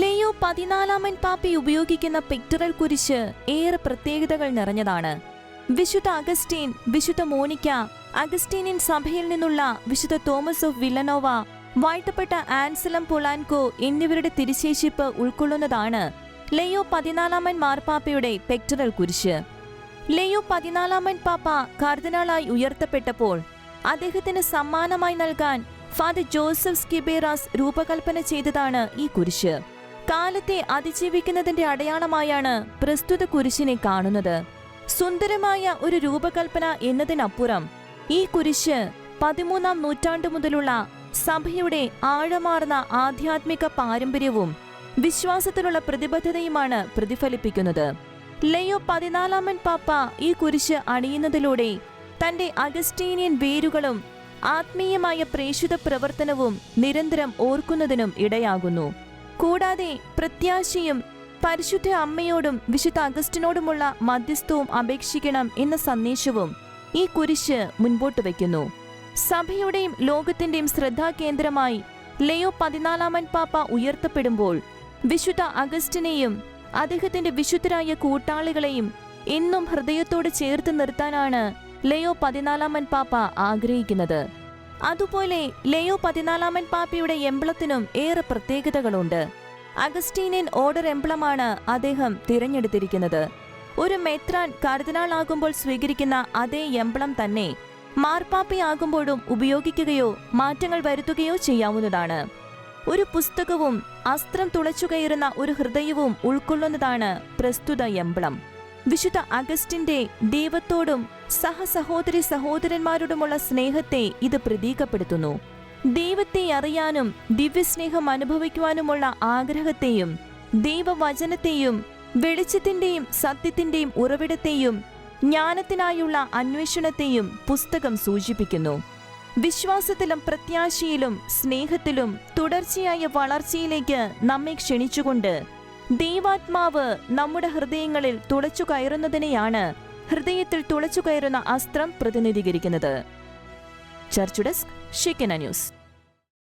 Leo 14 Pappi ഉപയോഗിക്കുന്ന pectoral കുരിശ് ഏറെ പ്രത്യേകതകൾ നിറഞ്ഞതാണ്. വിശുദ്ധ അഗസ്റ്റീൻ, വിശുദ്ധ മോനിക്ക, അഗസ്റ്റീനിയൻ സഭയിൽ നിന്നുള്ള വിശുദ്ധ തോമസ് ഓഫ് വില്ലനോവ, വാഴ്ത്തപ്പെട്ട ആൻസലം പൊളാൻകോ എന്നിവരുടെ തിരുശേഷിപ്പ് ഉൾക്കൊള്ളുന്നതാണ് ലിയോ 14 മാർപ്പാപ്പയുടെ പെക്ടറൽ കുരിശ്. ലിയോ 14 പാപ്പ കാർദിനാളായി ഉയർത്തപ്പെട്ടപ്പോൾ അദ്ദേഹത്തിന് സമ്മാനമായി നൽകാൻ ഫാദർ ജോസഫ് സ്കിബേറാസ് രൂപകൽപ്പന ചെയ്തതാണ് ഈ കുരിശ്. കാലത്തെ അതിജീവിക്കുന്നതിന്റെ അടയാളമായാണ് പ്രസ്തുത കുരിശിനെ കാണുന്നത്. സുന്ദരമായ ഒരു രൂപകൽപ്പന എന്നതിനപ്പുറം ഈ കുരിശ് 13-ാം നൂറ്റാണ്ടു മുതലുള്ള സഭയുടെ ആഴമാർന്ന ആധ്യാത്മിക പാരമ്പര്യവും വിശ്വാസത്തിലുള്ള പ്രതിബദ്ധതയുമാണ് പ്രതിഫലിപ്പിക്കുന്നത്. ലിയോ 14 പാപ്പ ഈ കുരിശ് അണിയുന്നതിലൂടെ തന്റെ അഗസ്റ്റീനിയൻ വേരുകളും ആത്മീയമായ പ്രേഷിത പ്രവർത്തനവും നിരന്തരം ഓർക്കുന്നതിനും ഇടയാകുന്നു. കൂടാതെ പ്രത്യാശയും പരിശുദ്ധ അമ്മയോടും വിശുദ്ധ അഗസ്റ്റിനോടുമുള്ള മധ്യസ്ഥവും അപേക്ഷിക്കണം എന്ന സന്ദേശവും ഈ കുരിശ് മുൻപോട്ട് വയ്ക്കുന്നു. സഭയുടെയും ലോകത്തിന്റെയും ശ്രദ്ധാകേന്ദ്രമായി ലിയോ 14 പാപ്പ ഉയർത്തപ്പെടുമ്പോൾ വിശുദ്ധ അഗസ്റ്റിനെയും അദ്ദേഹത്തിന്റെ വിശുദ്ധരായ കൂട്ടാളികളെയും എന്നും ഹൃദയത്തോട് ചേർത്ത് നിർത്താനാണ് ലിയോ 14 പാപ്പ ആഗ്രഹിക്കുന്നത്. അതുപോലെ ലിയോ 14 പാപ്പയുടെ എംബ്ലത്തിനും ഏറെ പ്രത്യേകതകളുണ്ട്. അഗസ്റ്റീനിയൻ ഓർഡർ എംബ്ലമാണ് അദ്ദേഹം തിരഞ്ഞെടുത്തിരിക്കുന്നത്. ഒരു മെത്രാൻ കാർദിനാൾ ആകുമ്പോൾ സ്വീകരിക്കുന്ന അതേ എംബ്ലം തന്നെ മാർപ്പാപ്പയാകുമ്പോഴും ഉപയോഗിക്കുകയോ മാറ്റങ്ങൾ വരുത്തുകയോ ചെയ്യാവുന്നതാണ്. ഒരു പുസ്തകവും അസ്ത്രം തുളച്ചുകയറുന്ന ഒരു ഹൃദയവും ഉൾക്കൊള്ളുന്നതാണ് പ്രസ്തുത എംബ്ലം. വിശുദ്ധ അഗസ്റ്റിന്റെ ദൈവത്തോടും സഹസഹോദരി സഹോദരന്മാരോടുമുള്ള സ്നേഹത്തെ ഇത് പ്രതീകപ്പെടുത്തുന്നു. ദൈവത്തെ അറിയാനും ദിവ്യസ്നേഹം അനുഭവിക്കുവാനുമുള്ള ആഗ്രഹത്തെയും ദൈവവചനത്തെയും വെളിച്ചത്തിന്റെയും സത്യത്തിന്റെയും ഉറവിടത്തെയും ജ്ഞാനത്തിനായുള്ള അന്വേഷണത്തെയും പുസ്തകം സൂചിപ്പിക്കുന്നു. വിശ്വാസത്തിലും പ്രത്യാശയിലും സ്നേഹത്തിലും തുടർച്ചയായ വളർച്ചയിലേക്ക് നമ്മെ ക്ഷണിച്ചുകൊണ്ട് ദൈവാത്മാവ് നമ്മുടെ ഹൃദയങ്ങളിൽ തുളച്ചു കയറുന്നതിനെയാണ് ഹൃദയത്തിൽ തുളച്ചു കയറുന്ന അസ്ത്രം പ്രതിനിധീകരിക്കുന്നത്. Church desk, Shekinah news.